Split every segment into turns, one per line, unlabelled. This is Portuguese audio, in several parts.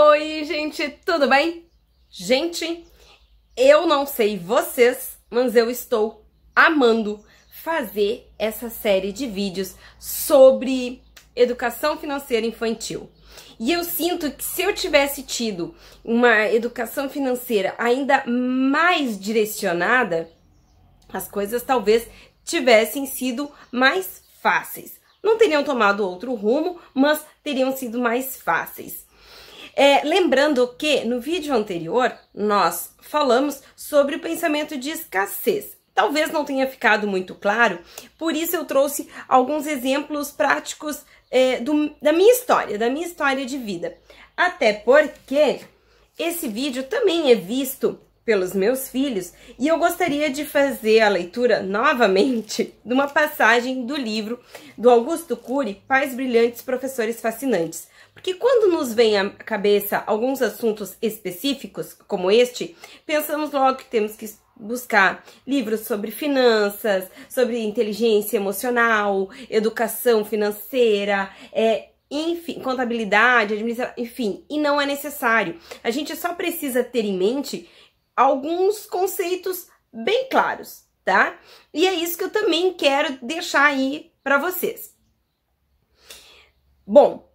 Oi, gente, tudo bem? Gente, eu não sei vocês, mas eu estou amando fazer essa série de vídeos sobre educação financeira infantil. E eu sinto que se eu tivesse tido uma educação financeira ainda mais direcionada, as coisas talvez tivessem sido mais fáceis. Não teriam tomado outro rumo, mas teriam sido mais fáceis. Lembrando que no vídeo anterior nós falamos sobre o pensamento de escassez. Talvez não tenha ficado muito claro, por isso eu trouxe alguns exemplos práticos da minha história de vida. Até porque esse vídeo também é visto pelos meus filhos e eu gostaria de fazer a leitura novamente de uma passagem do livro do Augusto Cury, Pais Brilhantes, Professores Fascinantes. Porque quando nos vem à cabeça alguns assuntos específicos, como este, pensamos logo que temos que buscar livros sobre finanças, sobre inteligência emocional, educação financeira, enfim, contabilidade, administração, enfim, e não é necessário. A gente só precisa ter em mente alguns conceitos bem claros, tá? E é isso que eu também quero deixar aí para vocês. Bom,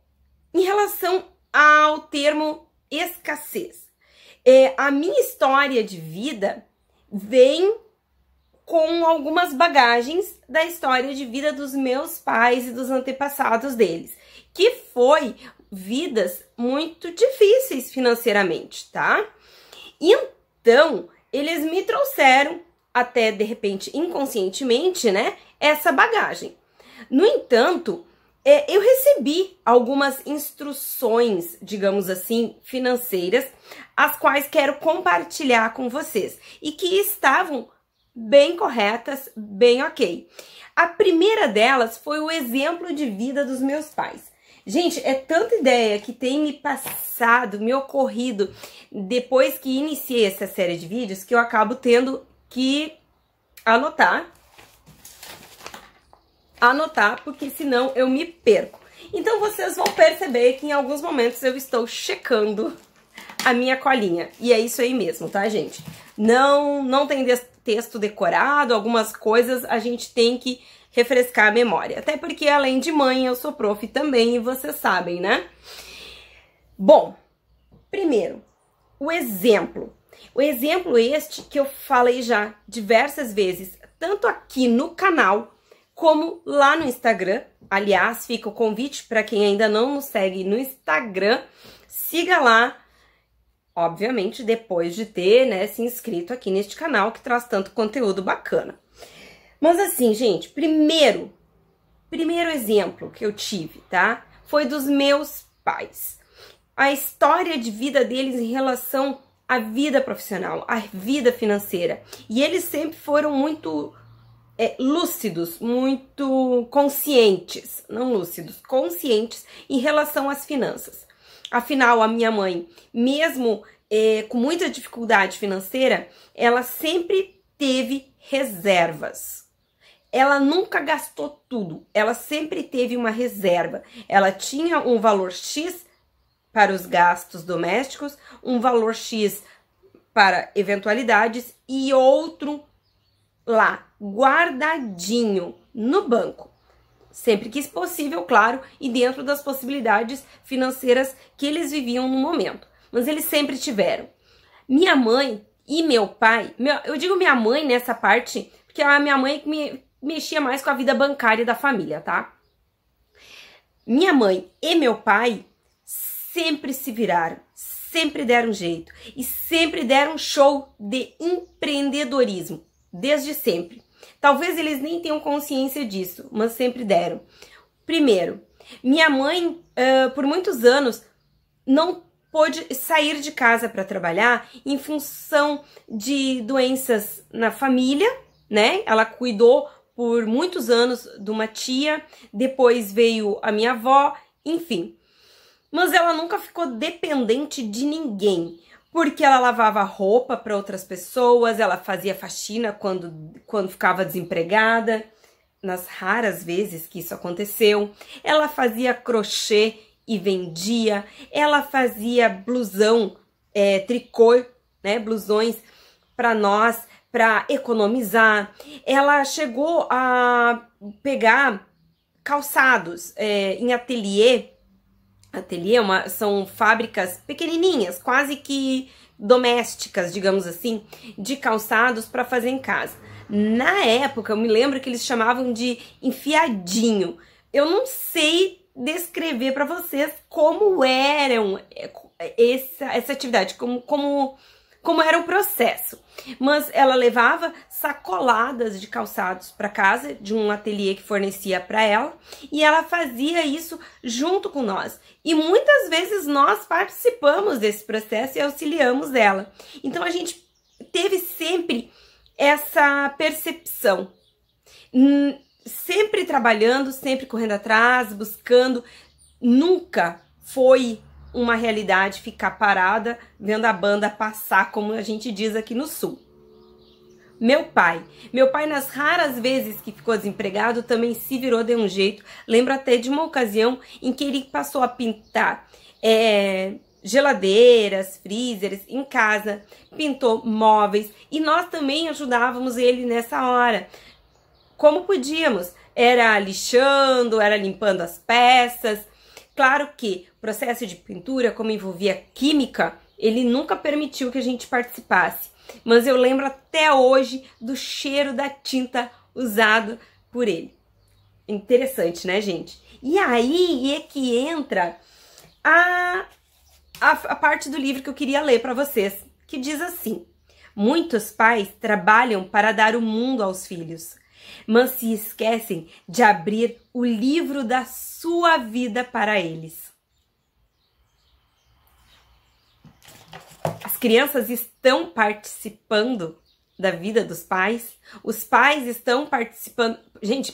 em relação ao termo escassez, a minha história de vida vem com algumas bagagens da história de vida dos meus pais e dos antepassados deles, que foi vidas muito difíceis financeiramente, tá? Então, eles me trouxeram, até de repente inconscientemente, né, essa bagagem. No entanto, eu recebi algumas instruções, digamos assim, financeiras, as quais quero compartilhar com vocês e que estavam bem corretas, bem ok. A primeira delas foi o exemplo de vida dos meus pais. Gente, é tanta ideia que tem me passado, me ocorrido depois que iniciei essa série de vídeos que eu acabo tendo que anotar, porque senão eu me perco. Então vocês vão perceber que em alguns momentos eu estou checando a minha colinha. E é isso aí mesmo, tá, gente? Não tem texto decorado, algumas coisas a gente tem que refrescar a memória. Até porque, além de mãe, eu sou prof também e vocês sabem, né? Bom, primeiro, o exemplo. O exemplo este que eu falei já diversas vezes, tanto aqui no canal, como lá no Instagram. Aliás, fica o convite para quem ainda não nos segue no Instagram, siga lá, obviamente depois de ter, né, se inscrito aqui neste canal que traz tanto conteúdo bacana. Mas assim, gente, primeiro exemplo que eu tive, tá, foi dos meus pais. A história de vida deles em relação à vida profissional, à vida financeira. E eles sempre foram muito lúcidos, muito conscientes, não lúcidos, conscientes em relação às finanças. Afinal, a minha mãe, mesmo com muita dificuldade financeira, ela sempre teve reservas. Ela nunca gastou tudo, ela sempre teve uma reserva. Ela tinha um valor X para os gastos domésticos, um valor X para eventualidades e outro lá, guardadinho no banco. Sempre que possível, claro, e dentro das possibilidades financeiras que eles viviam no momento. Mas eles sempre tiveram. Minha mãe e meu pai, eu digo minha mãe nessa parte, porque a minha mãe que mexia mais com a vida bancária da família, tá? Minha mãe e meu pai sempre se viraram, sempre deram jeito e sempre deram show de empreendedorismo. Desde sempre. Talvez eles nem tenham consciência disso, mas sempre deram. Primeiro, minha mãe, por muitos anos, não pôde sair de casa para trabalhar em função de doenças na família, né? Ela cuidou por muitos anos de uma tia, depois veio a minha avó, enfim. Mas ela nunca ficou dependente de ninguém. Porque ela lavava roupa para outras pessoas, ela fazia faxina quando ficava desempregada, nas raras vezes que isso aconteceu. Ela fazia crochê e vendia. Ela fazia blusão, tricô, né, blusões para nós, para economizar. Ela chegou a pegar calçados em ateliê. São fábricas pequenininhas, quase que domésticas, digamos assim, de calçados para fazer em casa. Na época, eu me lembro que eles chamavam de enfiadinho. Eu não sei descrever para vocês como eram essa atividade, como era o processo. Mas ela levava sacoladas de calçados para casa, de um ateliê que fornecia para ela, e ela fazia isso junto com nós. E muitas vezes nós participamos desse processo e auxiliamos ela. Então a gente teve sempre essa percepção, sempre trabalhando, sempre correndo atrás, buscando. Nunca foi uma realidade ficar parada vendo a banda passar, como a gente diz aqui no sul. Meu pai, nas raras vezes que ficou desempregado, também se virou de um jeito. Lembro até de uma ocasião em que ele passou a pintar geladeiras, freezers em casa, pintou móveis, e nós também ajudávamos ele nessa hora, como podíamos. Era lixando, era limpando as peças. Claro que o processo de pintura, como envolvia química, ele nunca permitiu que a gente participasse. Mas eu lembro até hoje do cheiro da tinta usada por ele. Interessante, né, gente? E aí é que entra a parte do livro que eu queria ler para vocês, que diz assim: muitos pais trabalham para dar o mundo aos filhos, mas se esquecem de abrir o livro da sua vida para eles. As crianças estão participando da vida dos pais, os pais estão participando,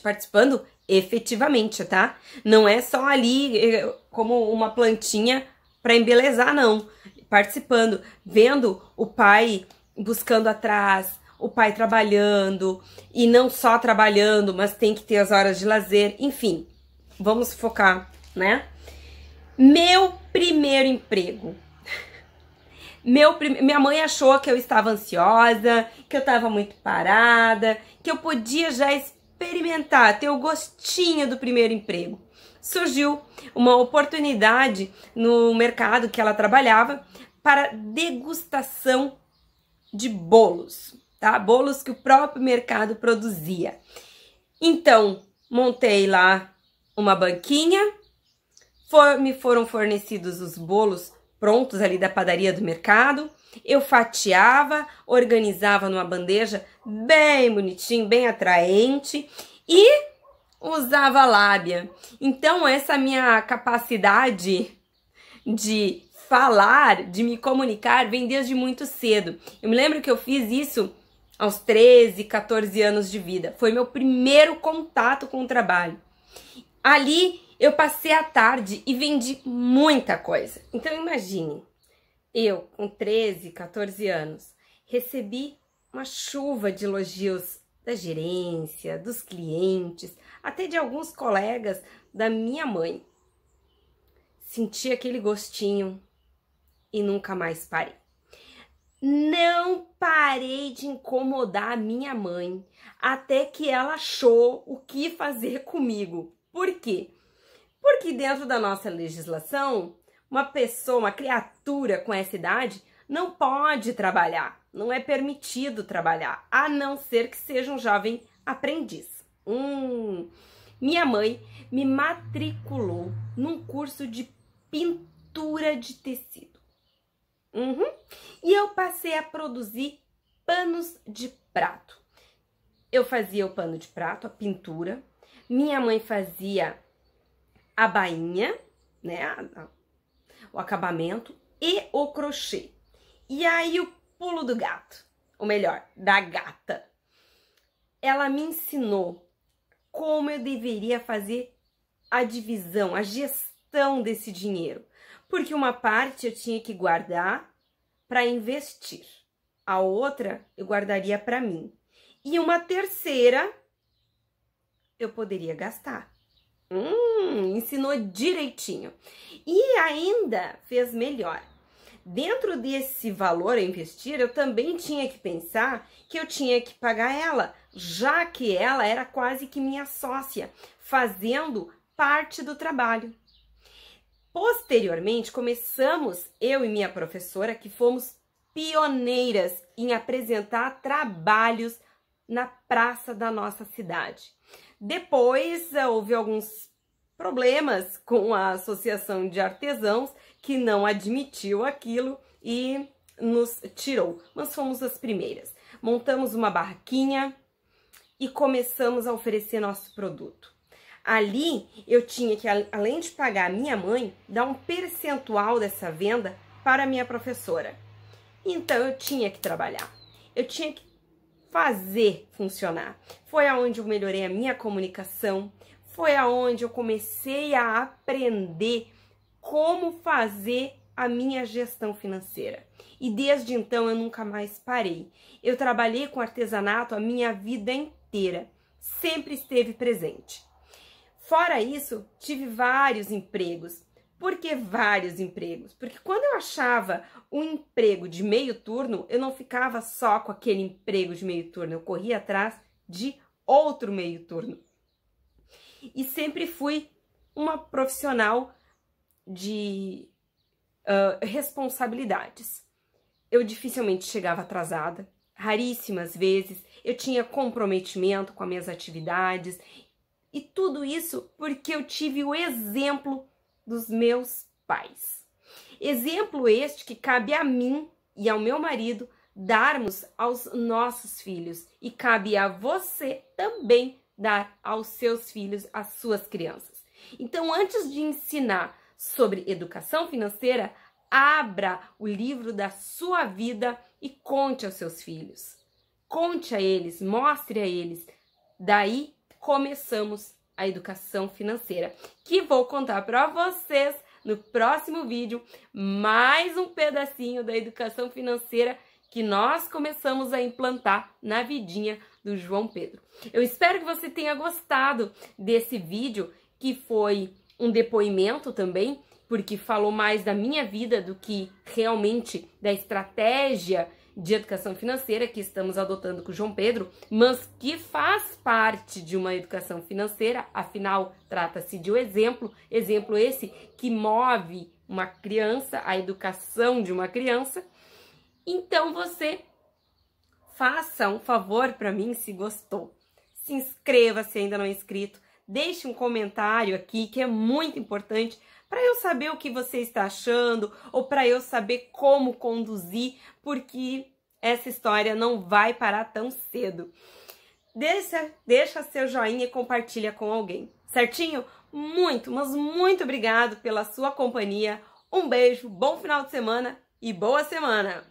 participando efetivamente, tá? Não é só ali como uma plantinha para embelezar, não. Participando, vendo o pai buscando atrás, o pai trabalhando, e não só trabalhando, mas tem que ter as horas de lazer, enfim, vamos focar, né? Meu primeiro emprego. Minha mãe achou que eu estava ansiosa, que eu estava muito parada, que eu podia já experimentar, ter o gostinho do primeiro emprego. Surgiu uma oportunidade no mercado que ela trabalhava para degustação de bolos, tá? Bolos que o próprio mercado produzia. Então, montei lá uma banquinha, me foram fornecidos os bolos prontos ali da padaria do mercado. Eu fatiava, organizava numa bandeja bem bonitinho, bem atraente, e usava lábia. Então, essa minha capacidade de falar, de me comunicar, vem desde muito cedo. Eu me lembro que eu fiz isso aos 13, 14 anos de vida. Foi meu primeiro contato com o trabalho. Ali eu passei a tarde e vendi muita coisa. Então imagine, eu com 13, 14 anos, recebi uma chuva de elogios da gerência, dos clientes, até de alguns colegas da minha mãe. Senti aquele gostinho e nunca mais parei. Não parei de incomodar a minha mãe até que ela achou o que fazer comigo. Por quê? Porque dentro da nossa legislação, uma pessoa, uma criatura com essa idade não pode trabalhar, não é permitido trabalhar, a não ser que seja um jovem aprendiz. Minha mãe me matriculou num curso de pintura de tecido. E eu passei a produzir panos de prato. Eu fazia o pano de prato, a pintura. Minha mãe fazia a bainha, né, o acabamento e o crochê. E aí o pulo do gato, ou melhor, da gata. Ela me ensinou como eu deveria fazer a divisão, a gestão desse dinheiro. Porque uma parte eu tinha que guardar para investir, a outra eu guardaria para mim. E uma terceira eu poderia gastar. Ensinou direitinho. E ainda fez melhor. Dentro desse valor a investir, eu também tinha que pensar que eu tinha que pagar ela, já que ela era quase que minha sócia, fazendo parte do trabalho. Posteriormente, começamos, eu e minha professora, que fomos pioneiras em apresentar trabalhos na praça da nossa cidade. Depois, houve alguns problemas com a Associação de Artesãos, que não admitiu aquilo e nos tirou. Mas fomos as primeiras. Montamos uma barraquinha e começamos a oferecer nosso produto. Ali, eu tinha que, além de pagar a minha mãe, dar um percentual dessa venda para a minha professora. Então, eu tinha que trabalhar. Eu tinha que fazer funcionar. Foi aonde eu melhorei a minha comunicação, foi aonde eu comecei a aprender como fazer a minha gestão financeira. E desde então eu nunca mais parei. Eu trabalhei com artesanato a minha vida inteira, sempre esteve presente. Fora isso, tive vários empregos. Por que vários empregos? Porque quando eu achava um emprego de meio turno, eu não ficava só com aquele emprego de meio turno, eu corria atrás de outro meio turno. E sempre fui uma profissional de responsabilidades. Eu dificilmente chegava atrasada, raríssimas vezes, eu tinha comprometimento com as minhas atividades, e tudo isso porque eu tive o exemplo dos meus pais. Exemplo este que cabe a mim e ao meu marido darmos aos nossos filhos, e cabe a você também dar aos seus filhos, às suas crianças. Então, antes de ensinar sobre educação financeira, abra o livro da sua vida e conte aos seus filhos. Conte a eles, mostre a eles. Daí começamos a educação financeira, que vou contar para vocês no próximo vídeo, mais um pedacinho da educação financeira que nós começamos a implantar na vidinha do João Pedro. Eu espero que você tenha gostado desse vídeo, que foi um depoimento também, porque falou mais da minha vida do que realmente da estratégia de educação financeira que estamos adotando com o João Pedro, mas que faz parte de uma educação financeira, afinal, trata-se de um exemplo esse que move uma criança, a educação de uma criança. Então você faça um favor para mim se gostou. Se inscreva se ainda não é inscrito, deixe um comentário aqui que é muito importante para eu saber o que você está achando ou para eu saber como conduzir, porque essa história não vai parar tão cedo. Deixa seu joinha e compartilha com alguém, certinho? Muito, mas muito obrigado pela sua companhia. Um beijo, bom final de semana e boa semana!